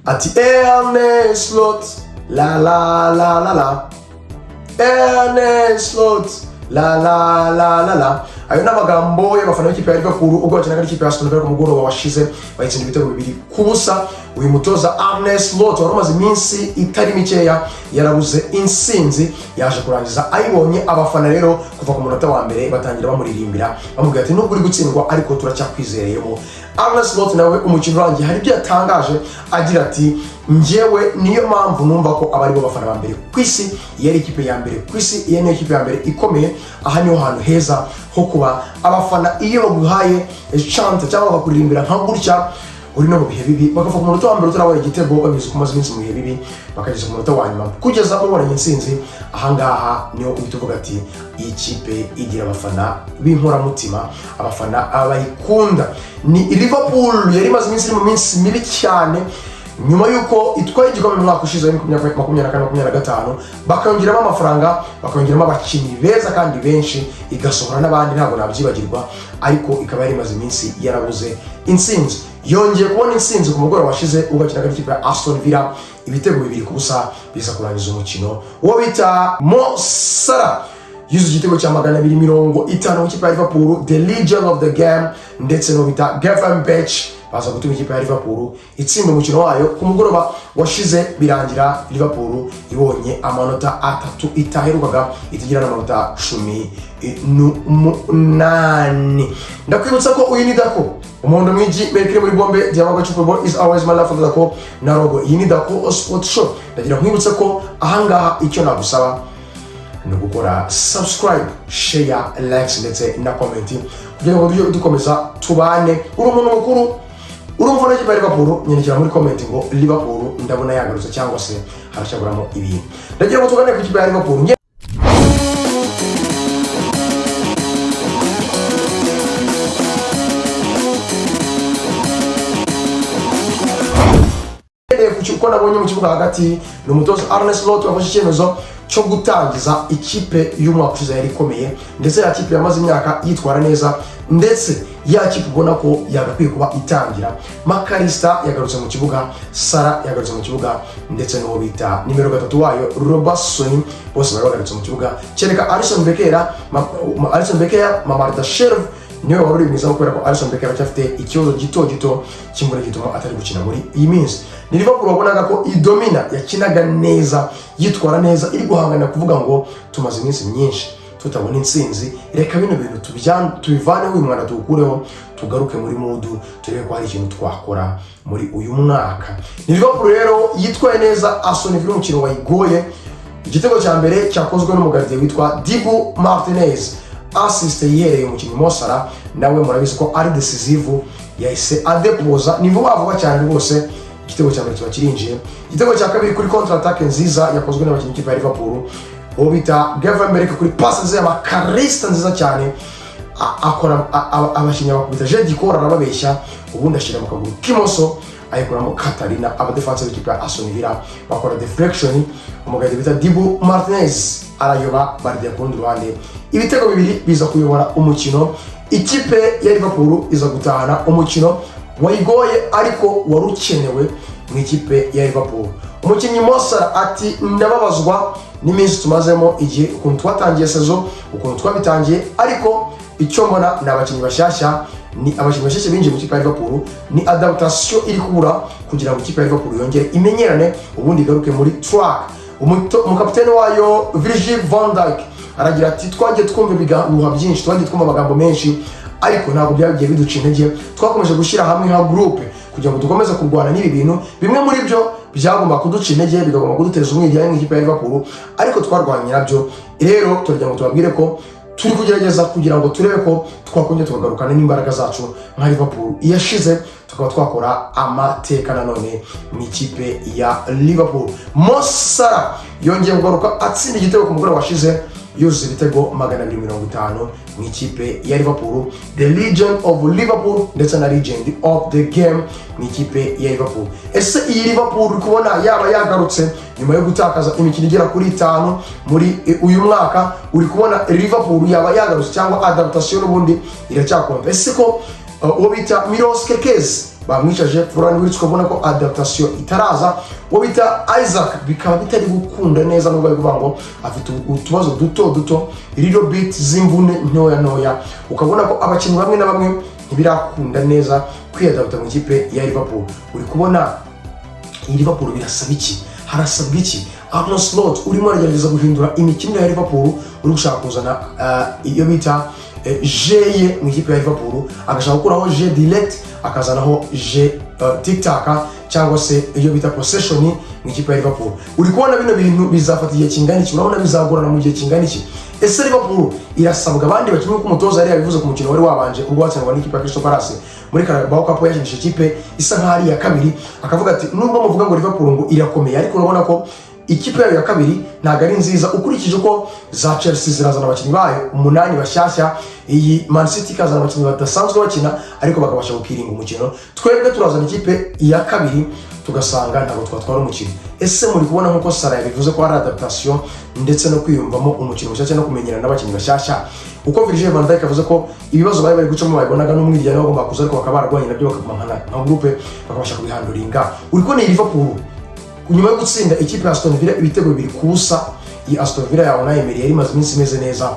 ati Arne Slot la la la la la, Arne Slot la la la la la. Ayo n'amagambo y'abafana b'ikipe ya Liverpool ubwo bakinaga n'ikipe ya Aston Villa ku mugoroba washize bayitsinda ibitego 2-0. Uyu mutoza Arne Slot wari umaze iminsi itari mikeya yarabuze insinzi, yaje kurangiza ayibonye. Abafana rero kuva ku munota wa mbere batangira bamuririmbira bamubwira ati nubwo uri gutsindwa ariko turacyakwizereyemo. Arne Slot nawe umukino urangiye hari ibyo yatangaje agira ati njyewe niyo mpamvu numva ko abari bo bafana ba mbere ku isi, yari ikipe ya mbere ku isi, iyo niyo ikipe ya mbere ikomeye. Aha niho hantu heza ho kuba abafana iyo baguhaye chante cyangwa bakuririmbira nka gutya uri no mu bihe bibi, bakavuga ku munota wa mbere utarabona igitego babizi kumaze iminsi mu bihe bibi, bakageza ku munota wa nyuma kugeza babonye insinzi. Ahangaha niho ubituvuga ati iyi kipe igira abafana b'inkoramutima, abafana abayikunda. Ni Liverpool yari imaze iminsi mu minsi mibi cyane nyuma yuko itwaye igikombe mu mwaka ushize 2024-2025, bakayongeramo amafaranga, bakayongeramo abakinnyi beza kandi benshi, igasohora n'abandi ntabwo nabyibagirwa, ariko ikaba yari imaze iminsi yarabuze insinzi. Yongeye kubona insinzi ku mugoroba washize ubwo akinaga n'ikipe ya Aston Villa, ibitego 2-0 biza kurangiza umukino. Uwo bita Mo Salah yuzuye igitego cya 250 w'ikipe ya Liverpool, the legend of the game, ndetse no bita Gravenberch baza gutuma ikipe ya Liverpool itsinda umukino wayo. Ku mugoroba washize birangira Liverpool ibonye amanota 3 itaherukaga, itigira n'amanota 18. Ndakwibutsa ko uyu ni Dako umuhondo mwiji Mercury muri bombe Diamond Football is always my love for Dako na logo. Iyi ni Dako Sport Show. Ndagira nkwibutsa ko ahangaha icyo nagusaba ni gukora subscribe, share, likes ndetse na comment kugira ngo dukomeza tubane. Uri umuntu mukuru, uri umufana w'ikipe ya Liverpool, nyandikira muri comment ngo Liverpool ndabona yagarutse cyangwa se haracyaburamo ibintu. Ndagira ngo tugane ku ikipe ya Liverpool. Kuko nabonye mu kibuga hagati ni umutoza Arne Slot wafashe icyemezo cyo gutangiza ikipe y'umwaka ushize yari ikomeye, ndetse ya kipe yamaze imyaka yitwara neza, ndetse ya kipe ubona ko yagakwiye kuba itangira. Makarista yagarutse mu kibuga, Sara yagarutse mu kibuga, ndetse n'uwo bita nimero 3 wayo Robertson bose bari bagarutse mu kibuga. Kereka Alisson Becker, Mamarda Sherv niwe wari uri mwiza kubera ko Alisson Becker cyafite ikibazo gito kimure gituma atari gukina muri iyi minsi. Ni Liverpool wabonaga ko idomina, yakinaga neza, yitwara neza, iri guhangana kuvuga ngo tumaze iminsi myinshi tutabona insinzi, reka bino bintu tubivaneho uyu mwana tuwukureho, tugaruke muri mudu turebe ko hari ikintu twakora muri uyu mwaka. Ni Liverpool rero yitwaye neza, Aston Villa umukino wayigoye. Igitego cya mbere cyakozwe n'umugardiye witwa Dibu Martinez, assist yihereye umukinnyi Mo Salah, nawe murabizi ko ari decisive, yahise adepoza ni vuba cyane rwose. Igitego cya mbere kiba kirinjiye. Igitego cya kabiri kuri counter attack nziza yakozwe n'abakinnyi b'ikipe ya Liverpool, uwo bita Gravenberch kuri pass nziza Makarista nziza cyane, akora abakinnyi bakubita Jedi Kora arababeshya, ubundi ashyira mu kaguru k'imoso ayikuramo Katarina. Abadefense b'ikipe ya Aston Villa bakora deflection, umugabo bita Dibu Martinez arayoba barya ku rundi ruhande. Ibitego 2 biza kuyobora umukino. Ikipe ya Liverpool iza gutahana umukino wayigoye ariko warukenewe mu ikipe ya Liverpool. Umukinnyi Mo Salah ati ndababazwa n'iminsi tumazemo igihe ukuntu twatangiye sezo, ukuntu twabitangiye, ariko icyo mbona ni abakinnyi bashyashya, ni abakinnyi bashyashya binjiye mu ikipe ya Liverpool, ni adaptation iri kubura kugira ngo ikipe ya Liverpool yongere imenyerane ubundi igaruke muri track. Umukapiteni wayo Virgil van Dijk aragira ati twagiye twumva ibiganiro byinshi, twagiye twumva amagambo menshi, ariko ntabwo byagiye biduca intege. Twakomeje gushyira hamwe nka groupe kugira ngo dukomeze kurwana n'ibi bintu. Bimwe muri byo byagomba kuduca intege, bigomba kuduteza umwiryane nk'ikipe ya Liverpool, ariko twarwanye nabyo. Rero turagira ngo tubabwire ko turi kugerageza kugira ngo turebe ko twakongera tukagarukana n'imbaraga zacu nka Liverpool yashize, tukaba twakora amateka nanone mu ikipe ya Liverpool. Mo Salah yongeye kugaruka atsinda igitego ku mugoroba washize, yuzuye ibitego 250 mu ikipe ya Liverpool, the legend of Liverpool ndetse na legend of the game mu ikipe ya Liverpool. Ese iyi Liverpool uri kubona yaba yagarutse nyuma yo gutakaza imikino igera kuri 5 muri uyu mwaka, uri kubona Liverpool yaba yagarutse cyangwa adaptation ubundi iracyakomeza? Ese ko uwo bita Milos Kerkez bamwicaje Florian Wirtz ukabona ko adaptation itaraza wo bita Isaac bikaba bitari gukunda neza nubwo bivuga ngo afite utubazo duto iriro bit zimvune ntoya ukabona ko abakinnyi bamwe na bamwe ntibirakunda neza kwiyadapta mu kipe ya Liverpool. Uri kubona Liverpool birasaba iki? Harasabwa iki? Arne Slot urimo aragerageza guhindura imikinire ya Liverpool, uri gushaka kuzana iyo bita J mu kipe ya Liverpool, agashaka gukuraho J direct akazanaho J tic-tac cyangwa se iyo bita possession mu kipe ya Liverpool. Uri kubona bino bintu bizafata igihe kingana iki? Urabona bizagorana mu gihe kingana iki? Ese Liverpool irasabwa abandi bakinnyi ko umutoza yari yabivuze ku mukino wari wabanje ubwo watsindwa n'ikipe ya Crystal Palace muri Carabao Cup yakinisha ikipe isa nk'ari ya kabiri, akavuga ati nubwo muvuga ngo Liverpool ngo irakomeye ariko urabona ko ikipe yayo ya kabiri ntago ari nziza ukurikije ko za Chelsea zirazana abakinnyi bayo 8 bashyashya, iyi Man City kazana abakinnyi badasanzwe bakina ariko bakabasha gukiringa umukino, twebwe turazana ikipe ya kabiri tugasanga ntabwo twatwara umukino. Ese muri kubona nkuko Salah bivuze ko ari adaptation ndetse no kwiyumvamo umukino mushyashya no kumenyerana n'abakinnyi bashyashya, uko Virgil van Dijk yavuze ko ibibazo bari gucamo bayibonaga n'umwiryane bagomba kuza ariko bakaba barwanye nabyo bakagumana nka groupe bakabasha kubihanduringa. Uri kubona iyi Liverpool nyuma yo gutsinda ikipe ya Aston Villa ibitego 2-0, iyi Aston Villa ya Unai Emery yari maze iminsi imeze neza.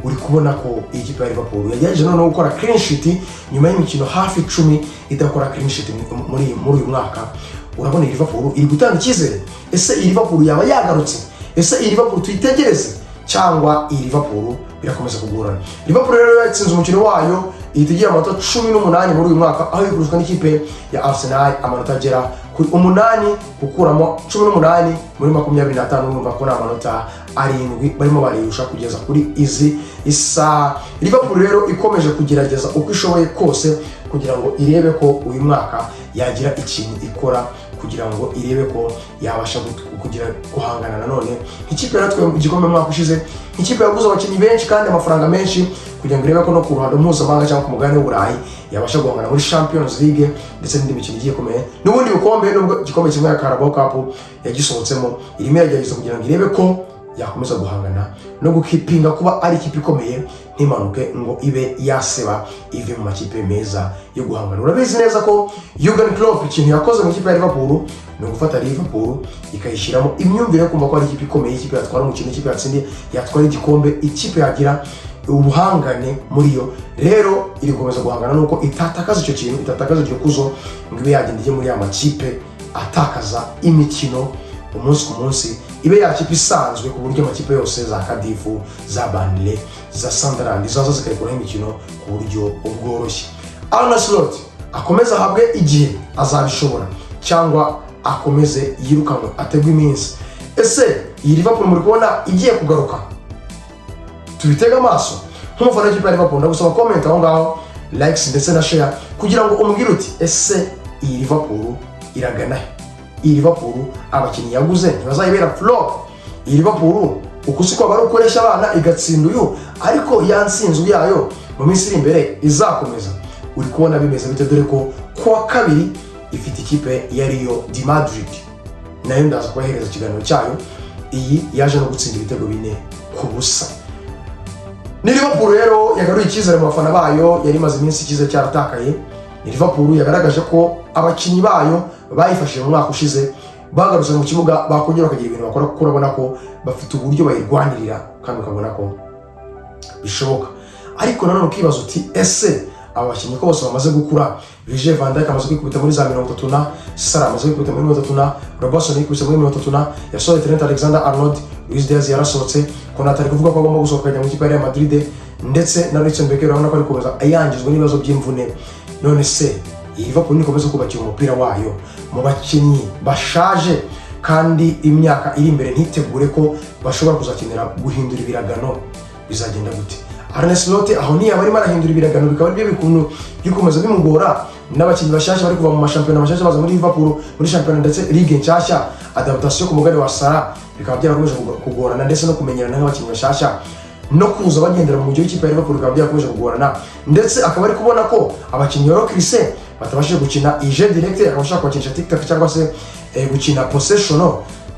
Uri kubona ko ikipe ya Liverpool yagejeje no gukora clean sheet nyuma y'imikino hafi 10 idakora clean sheet muri uyu mwaka. Urabona iyi Liverpool iri gutanga icyizere. Ese iyi Liverpool yaba yagarutse? Ese iyi Liverpool tuyitegereze cyangwa iyi Liverpool birakomeza kugorana? Liverpool rero yatsinze umukino wayo ihita amanota 18 muri uyu mwaka, aho ikurushwa n'ikipe ya Arsenal amanota agera kuri 8 gukuramo 18 muri 25, urumva ko amanota 7 barimo bariyusha kugeza kuri izi isa. Liverpool rero ikomeje kugerageza uko ishoboye kose kugira ngo irebe ko uyu mwaka yagira ikintu ikora kugira ngo irebe ko yabasha kugira guhangana nanone ikipe yaratwe mu gikombe mwaka ushize, ikipe yaguze abakinnyi benshi kandi amafaranga menshi kugira ngo irebe ko no ku ruhando mpuzamahanga cyangwa ku mugabane w'Uburayi yabasha guhangana muri Champions League ndetse n'indi mikino igiye komeye n'ubundi bukombe. Nubwo igikombe kimwe ya Carabao Cup yagisohotsemo, irimo yagerageza kugira ngo irebe ko yakomeza guhangana no gukipinga kuba ari ikipe ikomeye ntimanuke ngo ibe yaseba ive mu makipe meza yo guhangana. Urabizi neza ko Jurgen Klopp ikintu yakoze mu ikipe ya Liverpool ni ugufata Liverpool ikayishyiramo imyumvire yo kumva ko ari ikipe ikomeye, ikipe yatwara umukino, ikipe yatsindiye, yatwara igikombe, ikipe yagira ubuhangane muri yo. Rero iri gukomeza guhangana nuko itatakaza icyo kintu, itatakaza iryo kuzo ngo ibe yagenda ije muri ya makipe atakaza imikino umunsi ku munsi, ibe yakipe isanzwe ku buryo amakipe yose za Cardiff, za Burnley, za Sunderland zaza zikayikuraho imikino ku buryo bworoshye. Arne Slot akomeza ahabwe igihe azabishobora cyangwa akomeze yirukanwe ategwe iminsi. Ese iyi Liverpool muri kubona igiye kugaruka? Tubitega amaso nk'umufana w'ikipe ya Liverpool, ndagusaba comment aho ngaho, likes ndetse na share kugira ngo umubwire uti ese iyi Liverpool iragana he? Iyi Liverpool abakinnyi yaguze ntibazayibera flop? Iyi Liverpool uko siko bari ukoresha abana igatsinda uyu, ariko yansinzu yayo mu minsi iri imbere izakomeza? Uri kubona bimeze bite? Dore ko kwa kabiri ifite ikipe ya Real de Madrid, nayo ndaza kubahereza ikiganiro cyayo. Iyi yaje no gutsinda ibitego 4-0. Ni Liverpool rero yagaruye icyizere mu bafana bayo, yari maze iminsi ikize cyaratakaye. Ni Liverpool yagaragaje ko abakinnyi bayo bayifashije mu mwaka ushize bagarutse mu kibuga bakongera bakagira ibintu bakora, kuko urabona ko bafite uburyo bayirwanirira kandi ukabona ko bishoboka. Ariko nanone ukibaza uti ese aba bakinnyi ko bose bamaze gukura? Virgil van Dijk amaze kwikubita muri za 30, Salah amaze kwikubita muri 30, Robertson yikubise muri 30, yasohoye Trent Alexander-Arnold, Luis Diaz yarasohotse, Konate ari kuvuga ko agomba gusohoka mu ikipe ya Real Madrid, ndetse na Richard Becker urabona ko ari kuza ayangizwe n'ibibazo by'imvune. None se Liverpool nikomeza kubakira umupira wayo mu bakinnyi bashaje kandi imyaka iri imbere ntitegure ko bashobora kuzakenera guhindura ibiragano, bizagenda gute? Arne Slot aho niyo barimo arahindura ibiragano, bikaba byo bikuntu bikomeza bimugora n'abakinnyi bashyashya bari kuva mu mashampiyona mashyashya baza muri Liverpool muri shampiyona ndetse ligue nshyashya, adaptation ku mugari wa Salah bikaba byarakomeje kugorana, ndetse no kumenyerana n'abakinnyi bashyashya no kuza bagendera mu mujyi w'ikipe ya Liverpool bikaba byakomeje kugorana, ndetse akaba ari kubona ko abakinnyi ba Chrise batabashije gukina ije direct, akabashaka kubakinisha tic-tac cyangwa se gukina possession,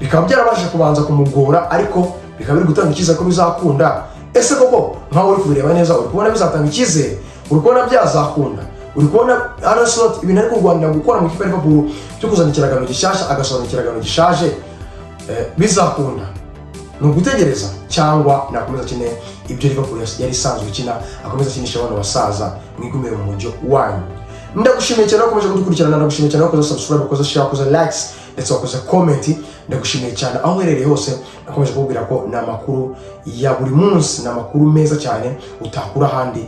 bikaba byarabashije kubanza kumugora, ariko bikaba biri gutanga icyizere ko bizakunda. Ese koko nkaho uri kubireba neza, uri kubona bizatanga icyizere? Uri kubona byazakunda? uri kubona Arne Slot ibintu ari kurwanira gukora mu kipe ya Liverpool cyo kuzana ikiragano gishasha agasoza ikiragano gishaje bizakunda ni ugutegereza cyangwa nakomeza kine ibyo Liverpool yari isanzwe ikina akomeza kinisha abana basaza mwigumire mu mujyo wanyu. Ndagushimiye cyane ukomeje kudukurikirana, ndagushimiye cyane ukoze subscribe, ukoze share, ukoze likes ndetse ukoze comment. Ndagushimiye cyane aho uherereye hose, nakomeje kubwira ko ni amakuru ya buri munsi, ni amakuru meza cyane utakura handi.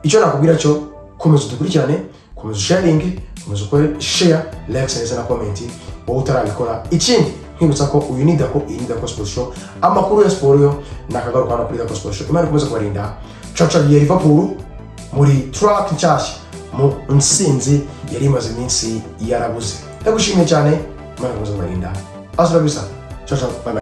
Icyo nakubwira cyo komeza udukurikirane, komeza sharing, komeza ukore share, likes ndetse na comment wowe utarabikora. Ikindi nkibutsa ko uyu ni Dako, iyi ni Dako Sport Show, amakuru ya sport yo nakagaruka hano kuri Dako Sport Show. Imana ikomeze kubarinda. Caca ya Liverpool muri track nshyashya mu nsinzi yari imaze iminsi yarabuze. Ndagushimiye cyane, Imana ikomeze kubarinda. Asura bisa. Ciao ciao. Bye bye.